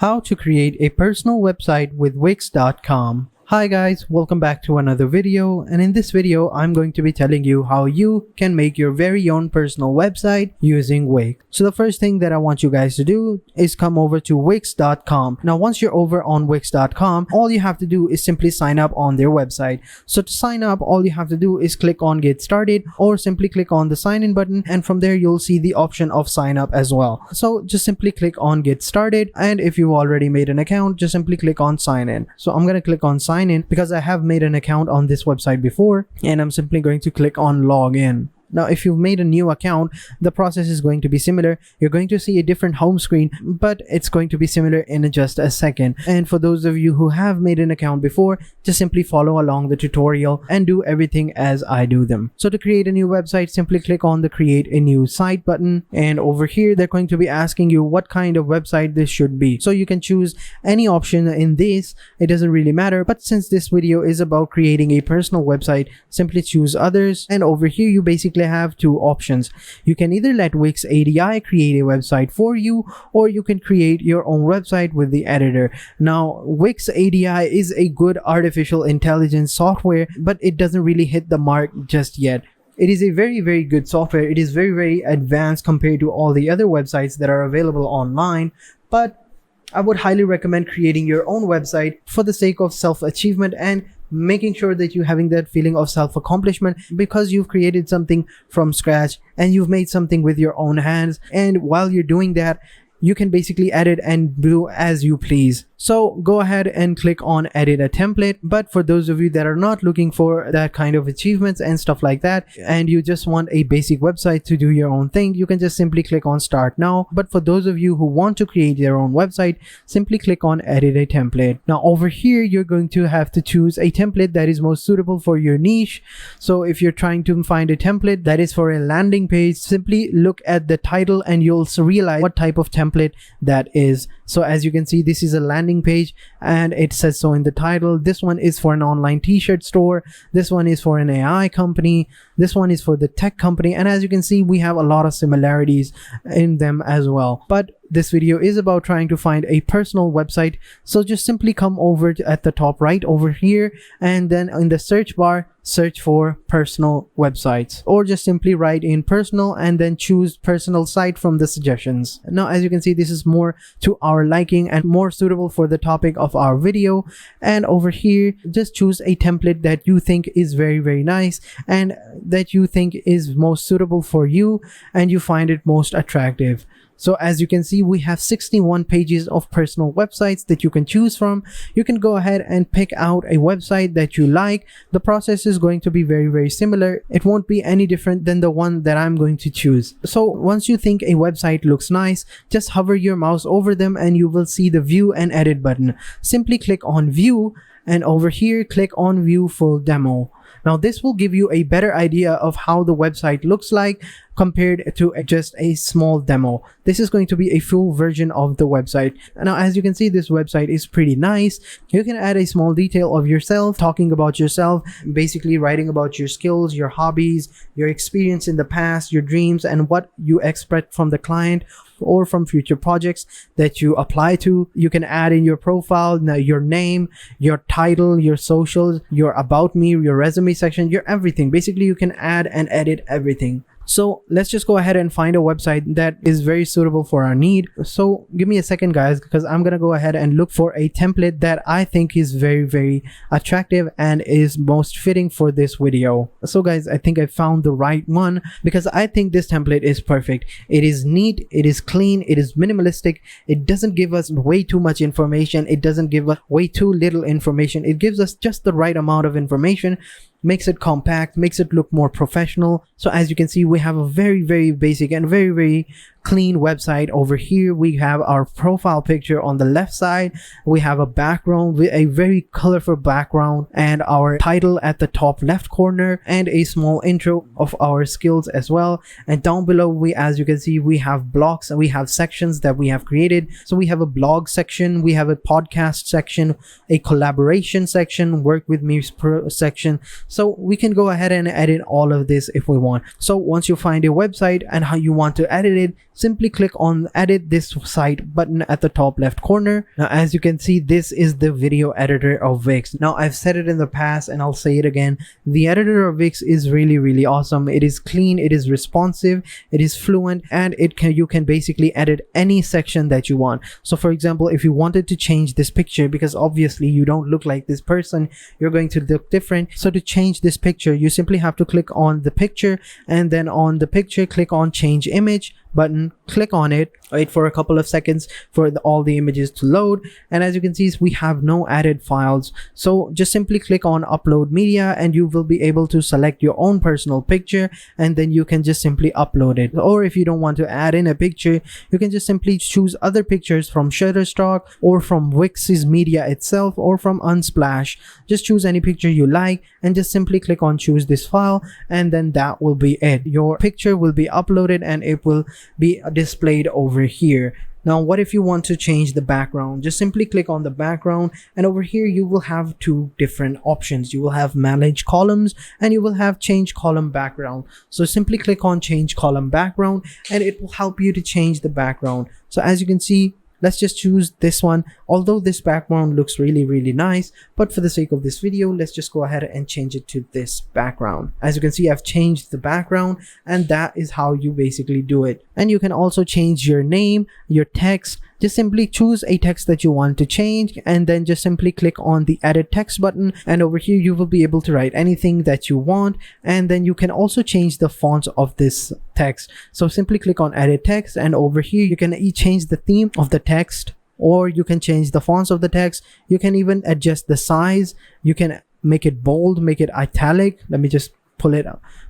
How to create a personal website with Wix.com. Hi guys, welcome back to another video, and in this video I'm going to be telling you how you can make your very own personal website using Wix. So the first thing that I want you guys to do is come over to Wix.com. Now once you're over on Wix.com, all you have to do is simply sign up on their website. So to sign up, all you have to do is click on Get Started or simply click on the sign in button, and from there you'll see the option of sign up as well. So just simply click on Get Started, and if you've already made an account, just simply click on Sign In. So I'm going to click on Sign In because I have made an account on this website before, and I'm simply going to click on Log In. Now, if you've made a new account, the process is going to be similar. You're going to see a different home screen, but it's going to be similar in just a second. And for those of you who have made an account before, just simply follow along the tutorial and do everything as I do them. So to create a new website, simply click on the Create a New Site button. And over here, they're going to be asking you what kind of website this should be. So you can choose any option in this. It doesn't really matter. But since this video is about creating a personal website, simply choose Others. And over here, you basically have two options. You can either let Wix ADI create a website for you, or you can create your own website with the editor. Now, Wix ADI is a good artificial intelligence software, but it doesn't really hit the mark just yet. It is a very good software. It is very advanced compared to all the other websites that are available online, but I would highly recommend creating your own website for the sake of self-achievement and making sure that you're having that feeling of self-accomplishment because you've created something from scratch and you've made something with your own hands. And while you're doing that, you can basically edit and do as you please. So go ahead and click on Edit a Template. But for those of you that are not looking for that kind of achievements and stuff like that, and you just want a basic website to do your own thing, you can just simply click on Start Now. But for those of you who want to create their own website, simply click on Edit a Template. Now over here, you're going to have to choose a template that is most suitable for your niche. So if you're trying to find a template that is for a landing page, simply look at the title and you'll realize what type of template that is. So as you can see, this is a landing page and it says so in the title. This one is for an online t-shirt store. This one is for an AI company. This one is for the tech company. And as you can see, we have a lot of similarities in them as well. But this video is about trying to find a personal website. So just simply come over at the top right over here, and then in the search bar, search for personal websites, or just simply write in personal and then choose personal site from the suggestions. Now, as you can see, this is more to our liking and more suitable for the topic of our video. And over here, just choose a template that you think is very nice and that you think is most suitable for you and you find it most attractive. So as you can see, we have 61 pages of personal websites that you can choose from. You can go ahead and pick out a website that you like. The process is going to be very similar. It won't be any different than the one that I'm going to choose. So once you think a website looks nice, just hover your mouse over them and you will see the View and Edit button. Simply click on View, and over here click on View Full Demo. Now this will give you a better idea of how the website looks like compared to just a small demo. This is going to be a full version of the website. Now as you can see, this website is pretty nice. You can add a small detail of yourself, talking about yourself, basically writing about your skills, your hobbies, your experience in the past, your dreams, and what you expect from the client or from future projects that you apply to. You can add in your profile, your name, your title, your socials, your about me, your resume section, your everything. Basically, you can add and edit everything. So let's just go ahead and find a website that is very suitable for our need. So give me a second, guys, because I'm gonna go ahead and look for a template that I think is very attractive and is most fitting for this video. So guys, I think I found the right one because I think this template is perfect. It is neat, it is clean, it is minimalistic. It doesn't give us way too much information. It doesn't give us way too little information. It gives us just the right amount of information, makes it compact, makes it look more professional. So as you can see, we have a very basic and very clean website. Over here we have our profile picture on the left side. We have a background with a very colorful background and our title at the top left corner and a small intro of our skills as well. And down below, as you can see, we have blocks and we have sections that we have created. So we have a blog section, we have a podcast section, a collaboration section, work with me section. So we can go ahead and edit all of this if we want. So once you find a website and how you want to edit it, simply click on edit this site button at the top left corner. Now as you can see, this is the video editor of Wix. Now I've said it in the past and I'll say it again, the editor of Wix is really awesome. It is clean, it is responsive, it is fluent, and you can basically edit any section that you want. So for example, if you wanted to change this picture, because obviously you don't look like this person, you're going to look different. So to change this picture, you simply have to click on the picture, and then on the picture click on change image button, click on it, wait for a couple of seconds for all the images to load, and as you can see, we have no added files. So just simply click on upload media and you will be able to select your own personal picture, and then you can just simply upload it. Or if you don't want to add in a picture, you can just simply choose other pictures from Shutterstock or from Wix's media itself or from Unsplash. Just choose any picture you like and just simply click on choose this file, and then that will be it. Your picture will be uploaded and it will be displayed over here. Now what if you want to change the background? Just simply click on the background, and over here you will have two different options. You will have manage columns and you will have change column background. So simply click on change column background and it will help you to change the background. So as you can see, let's just choose this one. Although this background looks really nice, but for the sake of this video, let's just go ahead and change it to this background. As you can see, I've changed the background, and that is how you basically do it. And you can also change your name, your text. Just simply choose a text that you want to change, and then just simply click on the edit text button, and over here you will be able to write anything that you want. And then you can also change the font of this text. So simply click on edit text, and over here you can change the theme of the text, or you can change the fonts of the text. You can even adjust the size. You can make it bold, make it italic. Let me just pull it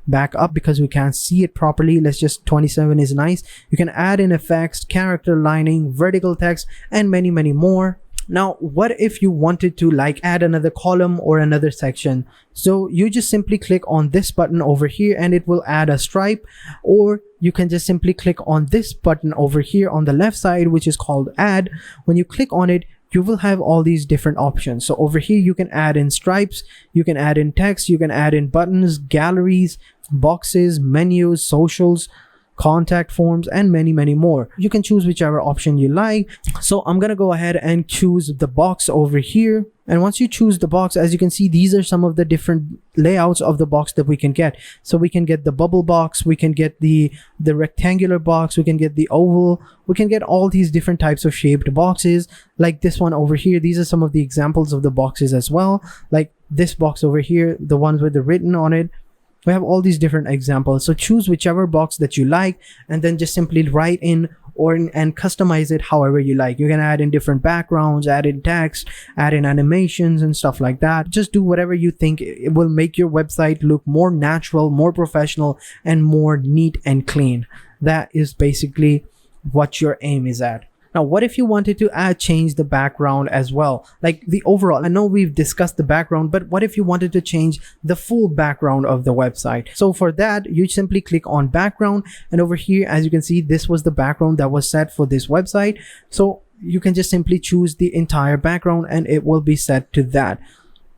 back up because we can't see it properly. Let's just 27 is nice. You can add in effects, character lining, vertical text, and many more. Now what if you wanted to add another column or another section? So you just simply click on this button over here and it will add a stripe, or you can just simply click on this button over here on the left side, which is called add. When you click on it, you will have all these different options. So over here you can add in stripes, you can add in text, you can add in buttons, galleries, boxes, menus, socials, contact forms, and many more. You can choose whichever option you like. So I'm gonna go ahead and choose the box over here. And once you choose the box, as you can see, these are some of the different layouts of the box that we can get. So we can get the bubble box, we can get the rectangular box, we can get the oval, we can get all these different types of shaped boxes like this one over here. These are some of the examples of the boxes as well, like this box over here, the ones with the written on it. We have all these different examples. So choose whichever box that you like, and then just simply write in and customize it however you like. You can add in different backgrounds, add in text, add in animations and stuff like that. Just do whatever you think it will make your website look more natural, more professional, and more neat and clean. That is basically what your aim is at. Now, what if you wanted to change the background as well? Like the overall, I know we've discussed the background, but what if you wanted to change the full background of the website? So for that, you simply click on background, and over here, as you can see, this was the background that was set for this website. So you can just simply choose the entire background and it will be set to that.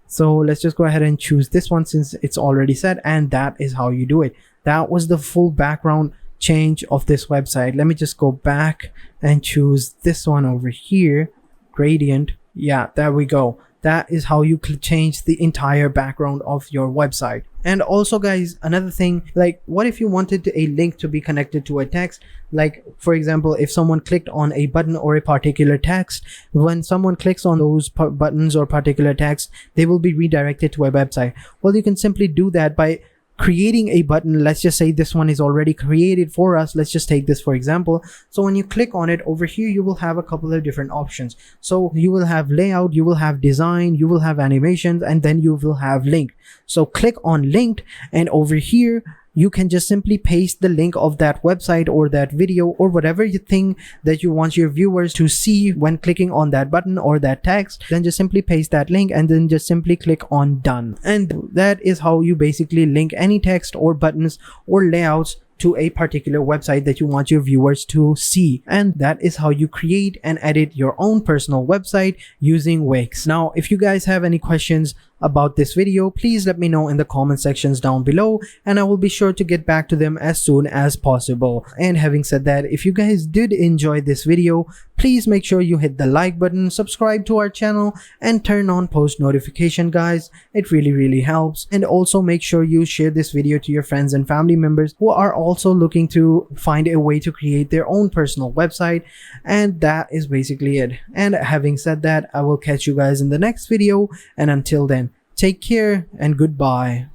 So let's just go ahead and choose this one since it's already set, and that is how you do it. That was the full background change of this website. Let me just go back and choose this one over here, gradient. Yeah, there we go. That is how you change the entire background of your website. And also guys, another thing, like what if you wanted a link to be connected to a text? Like for example, if someone clicked on a button or a particular text, when someone clicks on those buttons or particular text, they will be redirected to a website. Well, you can simply do that by creating a button. Let's just say this one is already created for us. Let's just take this for example. So when you click on it over here, you will have a couple of different options. So you will have layout, you will have design, you will have animations, and then you will have link. So click on linked, and over here you can just simply paste the link of that website or that video or whatever you think that you want your viewers to see when clicking on that button or that text. Then just simply paste that link and then just simply click on done. And that is how you basically link any text or buttons or layouts to a particular website that you want your viewers to see. And that is how you create and edit your own personal website using Wix. Now, if you guys have any questions, about this video, please let me know in the comment sections down below, and I will be sure to get back to them as soon as possible. And having said that, if you guys did enjoy this video, please make sure you hit the like button, subscribe to our channel, and turn on post notification, guys. It really helps. And also make sure you share this video to your friends and family members who are also looking to find a way to create their own personal website. And that is basically it. And having said that, I will catch you guys in the next video, and until then, take care and goodbye.